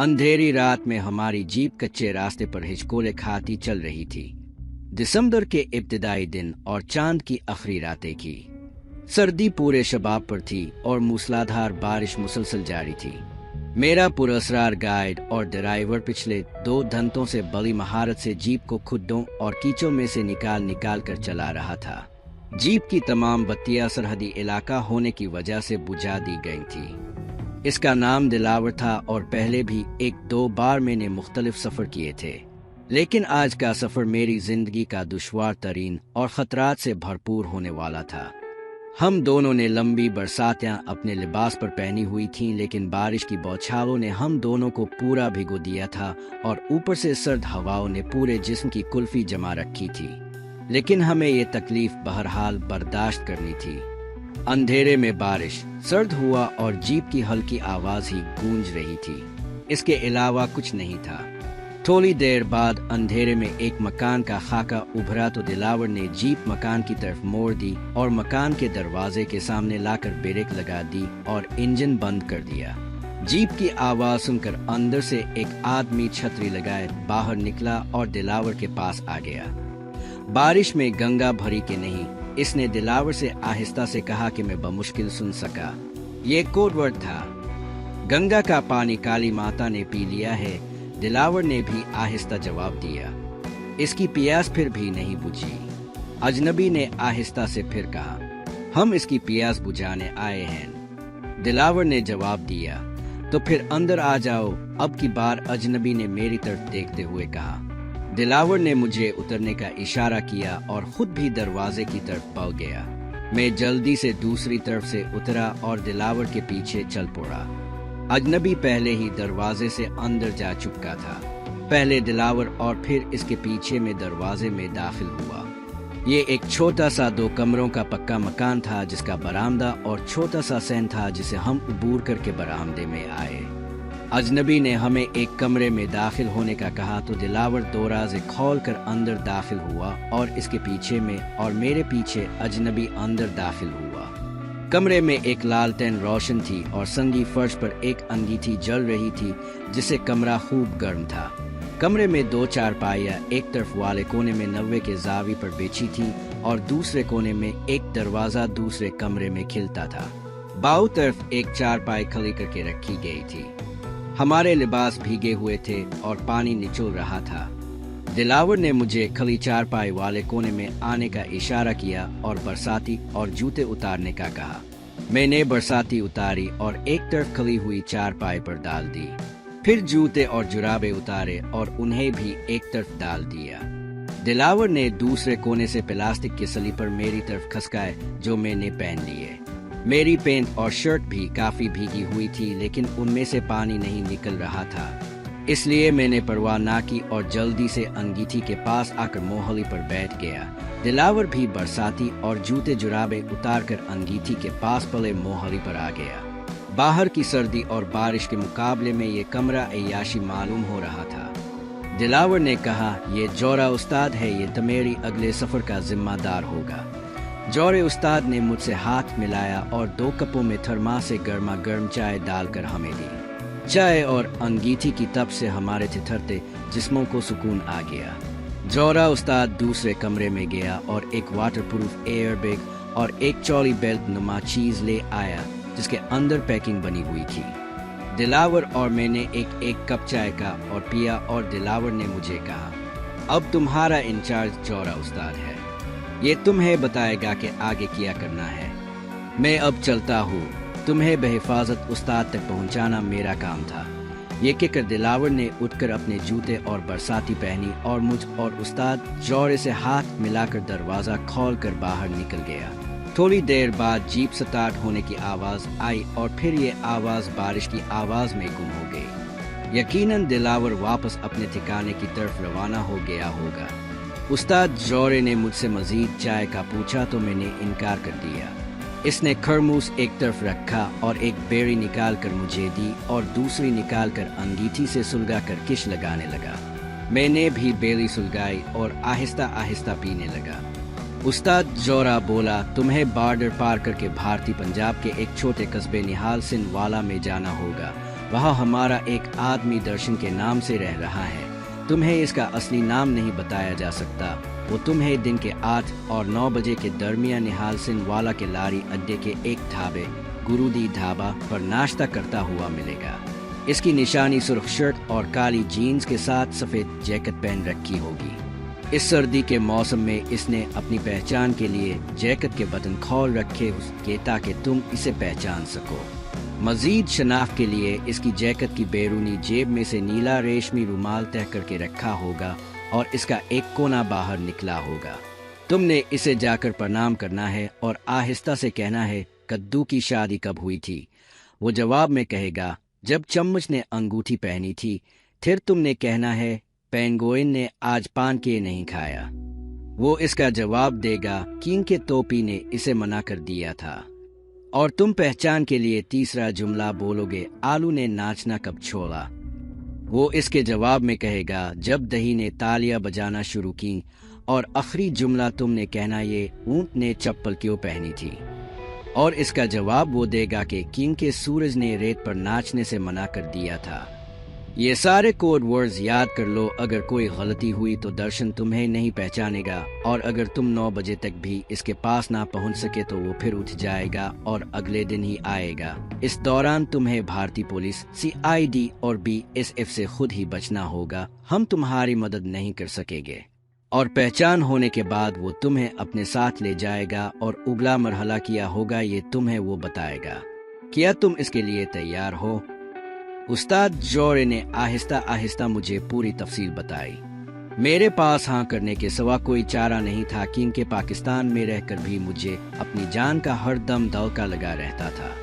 अंधेरी रात में हमारी जीप कच्चे रास्ते पर हिचकोले खाती चल रही थी। दिसंबर के इब्तिदाई दिन और चांद की आखिरी रातें की। सर्दी पूरे शबाब पर थी और मूसलाधार बारिश मुसलसल जारी थी। मेरा पुरअसरार गाइड और ड्राइवर पिछले 2 घंटों से बड़ी महारत से जीप को खुड्डों और कीचों में से निकाल कर चला रहा था। जीप की तमाम बत्तियां सरहदी इलाका होने की वजह से बुझा दी गई थी। इसका नाम दिलावर था और पहले भी 1-2 बार मैंने मुख्तलिफ सफ़र किए थे, लेकिन आज का सफ़र मेरी जिंदगी का दुश्वार तरीन और ख़तरात से भरपूर होने वाला था। हम दोनों ने लंबी बरसातियां अपने लिबास पर पहनी हुई थीं, लेकिन बारिश की बौछारों ने हम दोनों को पूरा भिगो दिया था और ऊपर से सर्द हवाओं ने पूरे जिस्म की कुल्फी जमा रखी थी। लेकिन हमें ये तकलीफ बहरहाल बर्दाश्त करनी थी। अंधेरे में बारिश, सर्द हुआ और जीप की हल्की आवाज़ ही गूंज रही थी। इसके अलावा कुछ नहीं था। थोड़ी देर बाद अंधेरे में एक मकान का खाका उभरा तो दिलावर ने जीप मकान की तरफ मोड़ दी और मकान के दरवाजे के सामने लाकर ब्रेक लगा दी और इंजन बंद कर दिया। जीप की आवाज सुनकर अंदर से एक आदमी छतरी लगाए बाहर निकला और दिलावर के पास आ गया। बारिश में गंगा भरी के नहीं, इसने दिलावर से आहिस्ता से कहा कि मैं बमुश्किल सुन सका। ये कोड वर्ड था। गंगा का पानी काली माता ने पी लिया है, दिलावर ने भी आहिस्ता जवाब दिया। इसकी प्यास फिर भी नहीं बुझी। अजनबी ने आहिस्ता से फिर कहा, हम इसकी प्यास बुझाने आए हैं। दिलावर ने जवाब दिया, तो फिर अंदर आ जाओ। अब की बार अजनबी ने मेरी तरफ देखते हुए कहा। दिलावर ने मुझे उतरने का इशारा किया और खुद भी दरवाजे की तरफ बढ़ गया। मैं जल्दी से दूसरी तरफ से उतरा और दिलावर के पीछे चल पड़ा। अजनबी पहले ही दरवाजे से अंदर जा चुका था। पहले दिलावर और फिर इसके पीछे में दरवाजे में दाखिल हुआ। ये एक छोटा सा 2 कमरों का पक्का मकान था, जिसका बरामदा और छोटा सा सहन था, जिसे हम अबूर करके बरामदे में आए। अजनबी ने हमें एक कमरे में दाखिल होने का कहा तो दिलावर दरवाजे खोल कर अंदर दाखिल हुआ और इसके पीछे में और मेरे पीछे अजनबी अंदर दाखिल हुआ। कमरे में एक लालटेन रोशन थी और संगी फर्श पर एक अंगीठी जल रही थी, जिससे कमरा खूब गर्म था। कमरे में 2 चारपाइयां एक तरफ वाले कोने में 90 के जावी पर बिछी थी और दूसरे कोने में एक दरवाजा दूसरे कमरे में खिलता था। बाऊ तरफ एक चारपाई खली करके रखी गई थी। हमारे लिबास भीगे हुए थे और पानी निचोड़ रहा था। दिलावर ने मुझे खली चारपाई वाले कोने में आने का इशारा किया और बरसाती और जूते उतारने का कहा। मैंने बरसाती उतारी और एक तरफ खली हुई चारपाई पर डाल दी। फिर जूते और जुराबे उतारे और उन्हें भी एक तरफ डाल दिया। दिलावर ने दूसरे कोने से प्लास्टिक के स्लीपर मेरी तरफ खसकाए, जो मैंने पहन लिए। मेरी पैंट और शर्ट भी काफी भीगी हुई थी, लेकिन उनमें से पानी नहीं निकल रहा था, इसलिए मैंने परवाह ना की और जल्दी से अंगीठी के पास आकर मोहली पर बैठ गया। दिलावर भी बरसाती और जूते जुराबे उतार कर अंगीठी के पास पले मोहली पर आ गया। बाहर की सर्दी और बारिश के मुकाबले में ये कमरा अय्याशी मालूम हो रहा था। दिलावर ने कहा, ये जोरा उस्ताद है, ये तुम्हारी अगले सफर का जिम्मेदार होगा। जोरे उस्ताद ने मुझसे हाथ मिलाया और 2 कपों में थर्मास से गर्मा गर्म चाय डालकर हमें दी। चाय और अंगीठी की तप से हमारे थिथरते जिस्मों को सुकून आ गया। जोरा उस्ताद दूसरे कमरे में गया और एक वाटरप्रूफ एयर बैग और एक चौड़ी बेल्ट नुमा चीज ले आया, जिसके अंदर पैकिंग बनी हुई थी। दिलावर और मैंने एक कप चाय का और पिया और दिलावर ने मुझे कहा, अब तुम्हारा इंचार्ज जोरा उस्ताद है, ये तुम्हें बताएगा कि आगे क्या करना है। मैं अब चलता हूँ, तुम्हें बेहिफाजत उस्ताद तक पहुंचाना मेरा काम था। ये कहकर दिलावर ने उठकर अपने जूते और बरसाती पहनी और मुझ और उस्ताद जोरे से हाथ मिलाकर दरवाजा खोलकर बाहर निकल गया। थोड़ी देर बाद जीप स्टार्ट होने की आवाज आई और फिर ये आवाज बारिश की आवाज में गुम हो गई। यकीनन दिलावर वापस अपने ठिकाने की तरफ रवाना हो गया होगा। उस्ताद जोरे ने मुझसे मजीद चाय का पूछा तो मैंने इनकार कर दिया। इसने खरमूस एक तरफ रखा और एक बेरी निकाल कर मुझे दी और दूसरी निकाल कर अंगीठी से सुलगा कर किश लगाने लगा। मैंने भी बेरी सुलगाई और आहिस्ता आहिस्ता पीने लगा। उस्ताद जोरा बोला, तुम्हें बॉर्डर पार करके भारतीय पंजाब के एक छोटे कस्बे निहाल सिंध वाला में जाना होगा वहाँ हमारा एक आदमी दर्शन के नाम से रह रहा है। तुम्हें इसका असली नाम नहीं बताया जा सकता। वो तुम्हें दिन के 8 और 9 बजे के दरमियान निहाल सिंह वाला के लारी अड्डे के एक ढाबे गुरुदी ढाबा पर नाश्ता करता हुआ मिलेगा। इसकी निशानी सुर्ख शर्ट और काली जीन्स के साथ सफेद जैकेट पहन रखी होगी। इस सर्दी के मौसम में इसने अपनी पहचान के लिए जैकेट के बटन खोल रखे हुए ताकि तुम इसे पहचान सको। मजीद शनाख्त के लिए इसकी जैकेट की बैरूनी जेब में से नीला रेशमी रुमाल तय करके रखा होगा और इसका एक कोना बाहर निकला होगा। तुमने इसे जाकर प्रणाम करना है और आहिस्ता से कहना है, कद्दू की शादी कब हुई थी? वो जवाब में कहेगा, जब चम्मच ने अंगूठी पहनी थी। फिर तुमने कहना है, पेंगुइन ने आज पान के नहीं खाया। वो इसका जवाब देगा, किंग के टोपी ने इसे मना कर दिया था। और तुम पहचान के लिए तीसरा जुमला बोलोगे, आलू ने नाचना कब छोड़ा? वो इसके जवाब में कहेगा, जब दही ने तालियां बजाना शुरू की। और आखिरी जुमला तुमने कहना, ये ऊंट ने चप्पल क्यों पहनी थी? और इसका जवाब वो देगा कि किंग के सूरज ने रेत पर नाचने से मना कर दिया था। ये सारे कोड वर्ड्स याद कर लो। अगर कोई गलती हुई तो दर्शन तुम्हें नहीं पहचानेगा, और अगर तुम 9 बजे तक भी इसके पास ना पहुंच सके तो वो फिर उठ जाएगा और अगले दिन ही आएगा। इस दौरान तुम्हें भारतीय पुलिस, CID और BSF से खुद ही बचना होगा। हम तुम्हारी मदद नहीं कर सकेंगे। और पहचान होने के बाद वो तुम्हें अपने साथ ले जाएगा और अगला मरहला किया होगा ये तुम्हें वो बताएगा। क्या तुम इसके लिए तैयार हो? उस्ताद जोरे ने आहिस्ता आहिस्ता मुझे पूरी तफसील बताई। मेरे पास हाँ करने के सिवा कोई चारा नहीं था, क्योंकि पाकिस्तान में रहकर भी मुझे अपनी जान का हर दम दौका लगा रहता था।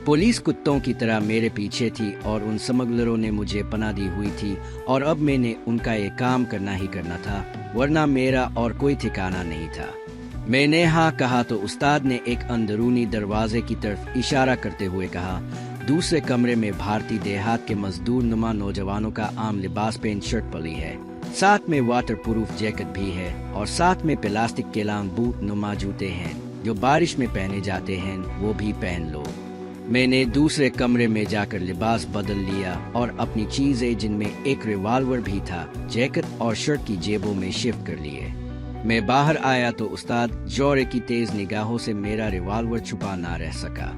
पुलिस कुत्तों की तरह मेरे पीछे थी और उन स्मगलरों ने मुझे पनाह दी हुई थी, और अब मैंने उनका ये काम करना ही करना था, वरना मेरा और कोई ठिकाना नहीं था। मैंने हाँ कहा तो उस्ताद ने एक अंदरूनी दरवाजे की तरफ इशारा करते हुए कहा, दूसरे कमरे में भारतीय देहात के मजदूर नुमा नौजवानों का आम लिबास पेंट शर्ट पली है, साथ में वाटर प्रूफ जैकेट भी है, और साथ में प्लास्टिक के लांग बूट नुमा जूते हैं जो बारिश में पहने जाते हैं, वो भी पहन लो। मैंने दूसरे कमरे में जाकर लिबास बदल लिया और अपनी चीजें, जिनमें एक रिवॉल्वर भी था, जैकेट और शर्ट की जेबों में शिफ्ट कर लिए। मैं बाहर आया तो उस्ताद जोरे की तेज निगाहों से मेरा रिवॉल्वर छुपा ना रह सका।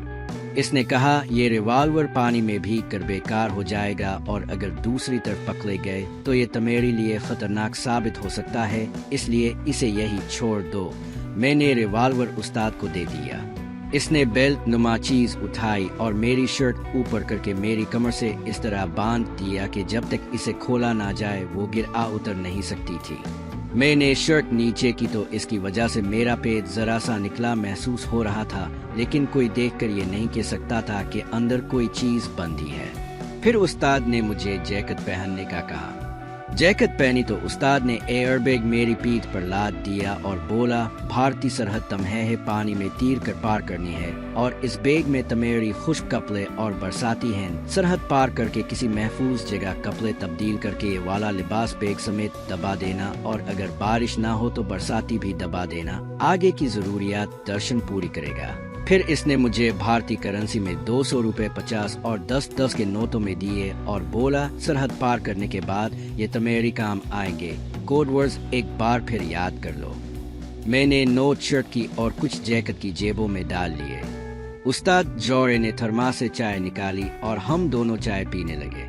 इसने कहा, ये रिवॉल्वर पानी में भीग कर बेकार हो जाएगा, और अगर दूसरी तरफ पकड़े गए तो ये तुम्हारे लिए खतरनाक साबित हो सकता है, इसलिए इसे यही छोड़ दो। मैंने रिवॉल्वर उस्ताद को दे दिया। इसने बेल्ट नुमा चीज उठाई और मेरी शर्ट ऊपर करके मेरी कमर से इस तरह बांध दिया कि जब तक इसे खोला ना जाए वो गिरा उतर नहीं सकती थी। मैंने शर्ट नीचे की तो इसकी वजह से मेरा पेट जरा सा निकला महसूस हो रहा था, लेकिन कोई देखकर ये नहीं कह सकता था कि अंदर कोई चीज बंधी है। फिर उस्ताद ने मुझे जैकेट पहनने का कहा। जैकेट पहनी तो उस्ताद ने एयरबैग मेरी पीठ पर लाद दिया और बोला, भारतीय सरहद तुम्हें है पानी में तीर कर पार करनी है, और इस बैग में तुम्हारी खुश्क कपड़े और बरसाती हैं। सरहद पार करके किसी महफूज जगह कपड़े तब्दील करके ये वाला लिबास बैग समेत दबा देना, और अगर बारिश ना हो तो बरसाती भी दबा देना। आगे की जरूरियात दर्शन पूरी करेगा। फिर इसने मुझे भारतीय करेंसी में 200 रुपए 50 और 10-10 के नोटों में दिए और बोला, सरहद पार करने के बाद ये तुम्हारी काम आएंगे। कोड वर्ड्स एक बार फिर याद कर लो। मैंने नोट शर्ट की और कुछ जैकेट की जेबों में डाल लिए। उस्ताद जोरे ने थर्मास से चाय निकाली और हम दोनों चाय पीने लगे।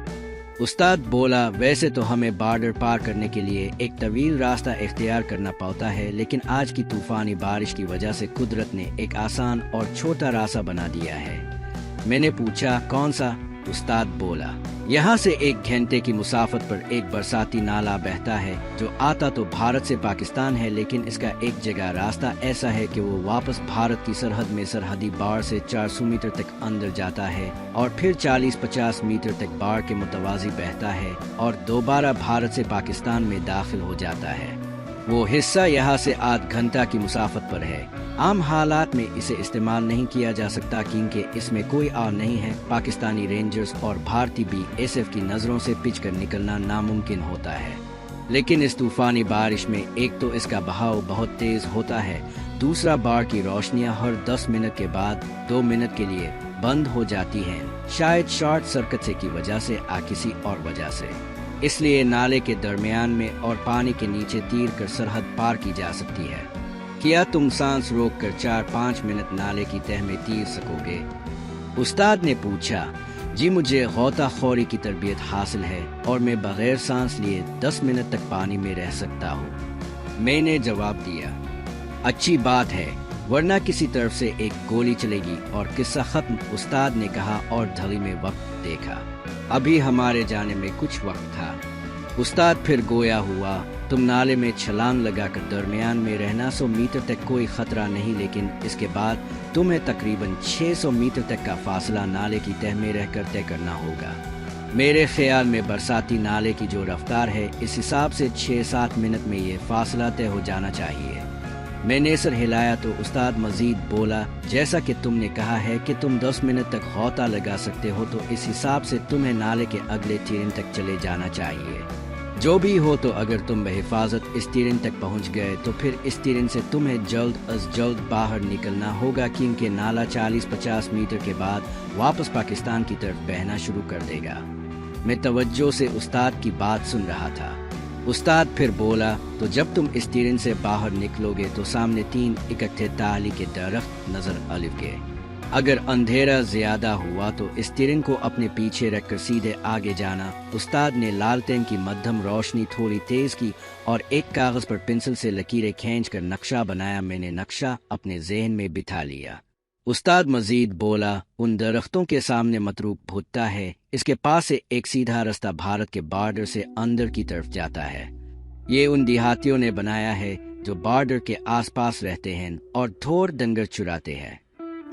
उस्ताद बोला, वैसे तो हमें बॉर्डर पार करने के लिए एक तवील रास्ता इख्तियार करना पड़ता है, लेकिन आज की तूफानी बारिश की वजह से कुदरत ने एक आसान और छोटा रास्ता बना दिया है। मैंने पूछा, कौन सा? उस्ताद बोला, यहाँ से 1 घंटे की मुसाफत पर एक बरसाती नाला बहता है जो आता तो भारत से पाकिस्तान है, लेकिन इसका एक जगह रास्ता ऐसा है कि वो वापस भारत की सरहद में सरहदी बाड़ से 400 मीटर तक अंदर जाता है और फिर 40-50 मीटर तक बाड़ के मुतवाजी बहता है और दोबारा भारत से पाकिस्तान में दाखिल हो जाता है। वो हिस्सा यहाँ से आध घंटा की मुसाफत पर है। आम हालात में इसे इस्तेमाल नहीं किया जा सकता क्योंकि इसमें कोई आर नहीं है। पाकिस्तानी रेंजर्स और भारतीय BSF की नजरों से पिच कर निकलना नामुमकिन होता है। लेकिन इस तूफानी बारिश में एक तो इसका बहाव बहुत तेज होता है, दूसरा बाढ़ की रोशनियां हर 10 मिनट के बाद 2 मिनट के लिए बंद हो जाती हैं, शायद शॉर्ट सर्किट से की वजह से या किसी और वजह से। इसलिए नाले के दरमियान में और पानी के नीचे तीर कर सरहद पार की जा सकती है। क्या तुम सांस रोक कर 4-5 मिनट नाले की तह में तीर सकोगे? उस्ताद ने पूछा। जी, मुझे गौताखोरी की तरबियत हासिल है और मैं बगैर सांस लिए 10 मिनट तक पानी में रह सकता हूँ, मैंने जवाब दिया। अच्छी बात है, वरना किसी तरफ से एक गोली चलेगी। और किस्सा खत्म, उस्ताद ने कहा और घड़ी में वक्त देखा। अभी हमारे जाने में कुछ वक्त था। उस्ताद फिर गोया हुआ, तुम नाले में छलांग लगाकर दरमियान में रहना 100 मीटर तक कोई खतरा नहीं, लेकिन इसके बाद तुम्हें तकरीबन 600 मीटर तक का फासला नाले की तह में रहकर तय करना होगा। मेरे ख्याल में बरसाती नाले की जो रफ्तार है, इस हिसाब से 6-7 मिनट में ये फासला तय हो जाना चाहिए। मैंने सर हिलाया तो उस्ताद मजीद बोला, जैसा कि तुमने कहा है कि तुम 10 मिनट तक गौता लगा सकते हो, तो इस हिसाब से तुम्हें नाले के अगले तीरिन तक चले जाना चाहिए। जो भी हो, तो अगर तुम बहिफाजत इस तीरिन तक पहुंच गए तो फिर इस तीरिन से तुम्हें जल्द अज जल्द बाहर निकलना होगा, क्योंकि नाला 40-50 मीटर के बाद वापस पाकिस्तान की तरफ बहना शुरू कर देगा। मैं तवज्जो से उस्ताद की बात सुन रहा था। उस्ताद फिर बोला, तो जब तुम इस तीरिन से बाहर निकलोगे तो सामने 3 इकट्ठे ताली के दरख्त नजर आएंगे। अगर अंधेरा ज्यादा हुआ तो इस तीरिन को अपने पीछे रखकर सीधे आगे जाना। उस्ताद ने लालटेन की मध्यम रोशनी थोड़ी तेज की और एक कागज पर पेंसिल से लकीरें खींचकर नक्शा बनाया। मैंने नक्शा अपने ज़हन में बिठा लिया। उस्ताद मजीद बोला, उन दरख्तों के सामने मतरूक भुट्टा है, इसके पास से एक सीधा रास्ता भारत के बॉर्डर से अंदर की तरफ जाता है। ये उन देहातियों ने बनाया है जो बॉर्डर के आसपास रहते हैं और थोड़ डंगर चुराते हैं।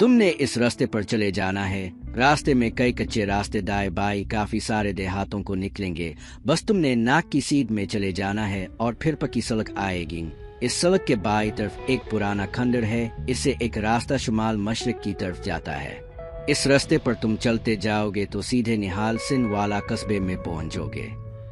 तुमने इस रास्ते पर चले जाना है। रास्ते में कई कच्चे रास्ते दाएं बाएं काफी सारे देहातों को निकलेंगे। बस तुमने नाक की सीध में चले जाना है और फिर पक्की सड़क आएगी। इस सड़क के बाईं तरफ एक पुराना खंडर है, इससे एक रास्ता शुमाल मशरिक की तरफ जाता है। इस रास्ते पर तुम चलते जाओगे तो सीधे निहाल सिंह वाला कस्बे में पहुंचोगे।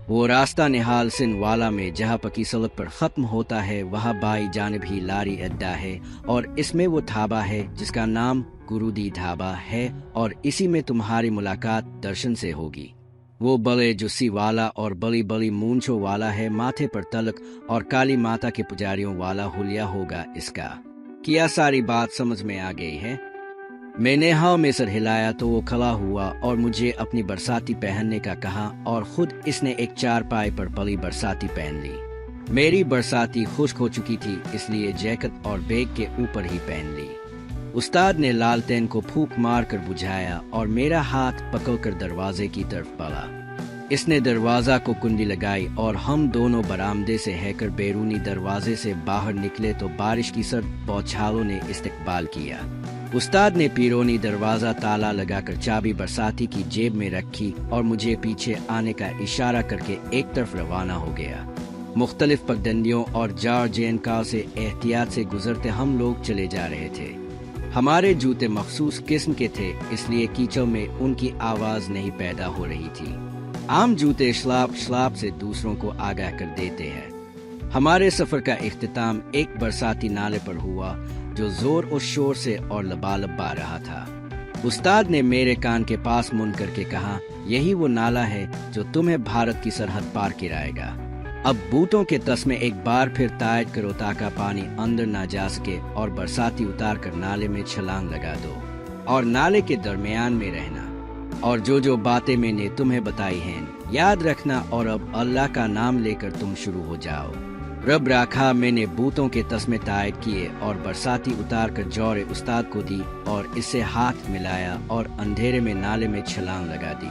वो रास्ता निहाल सिंह वाला में जहाँ पक्की सड़क पर खत्म होता है, वहाँ बाई जानिब ही लारी अड्डा है और इसमें वो ढाबा है जिसका नाम गुरुदी ढाबा है, और इसी में तुम्हारी मुलाकात दर्शन से होगी। वो बड़े जुस्सी वाला और बड़ी बड़ी मूंछों वाला है, माथे पर तलक और काली माता के पुजारियों वाला हुलिया होगा इसका। क्या सारी बात समझ में आ गई है? मैंने हाँ में सर हिलाया तो वो खड़ा हुआ और मुझे अपनी बरसाती पहनने का कहा और खुद इसने एक चारपाई पर पली बरसाती पहन ली। मेरी बरसाती खुश्क हो चुकी थी, इसलिए जैकेट और बैग के ऊपर ही पहन ली। उस्ताद ने लालटेन को फूंक मार कर बुझाया और मेरा हाथ पकड़कर दरवाजे की तरफ बढ़ा। इसने दरवाजा को कुंडी लगाई और हम दोनों बरामदे से हैकर बैरूनी दरवाजे से बाहर निकले तो बारिश की सर्द बौछारों ने इस्तकबाल किया। उस्ताद ने पीरोनी दरवाजा ताला लगाकर चाबी बरसाती की जेब में रखी और मुझे पीछे आने का इशारा करके एक तरफ रवाना हो गया। मुख्तलिफ पगडंडियों और जार जेनकाव से एहतियात से गुजरते हम लोग चले जा रहे थे। हमारे जूते मखसूस किस्म के थे, इसलिए कीचड़ में उनकी आवाज नहीं पैदा हो रही थी। आम जूते श्लाप श्लाप से दूसरों को आगाह कर देते हैं। हमारे सफर का इख्तिताम एक बरसाती नाले पर हुआ जो जोर और शोर से और लबालब बा रहा था। उस्ताद ने मेरे कान के पास मुन करके कहा, यही वो नाला है जो तुम्हें भारत की सरहद पार कराएगा। अब बूटों के तस में एक बार फिर तायद करो ताकि पानी अंदर ना जा सके और बरसाती उतार कर नाले में छलांग लगा दो और नाले के दरमियान में रहना। और जो बातें मैंने तुम्हें बताई हैं याद रखना और अब अल्लाह का नाम लेकर तुम शुरू हो जाओ। रब राखा, मैंने बूतों के तस्मे तायद किए और बरसाती उतार कर जौरे उस्ताद को दी और इससे हाथ मिलाया और अंधेरे में नाले में छलांग लगा दी।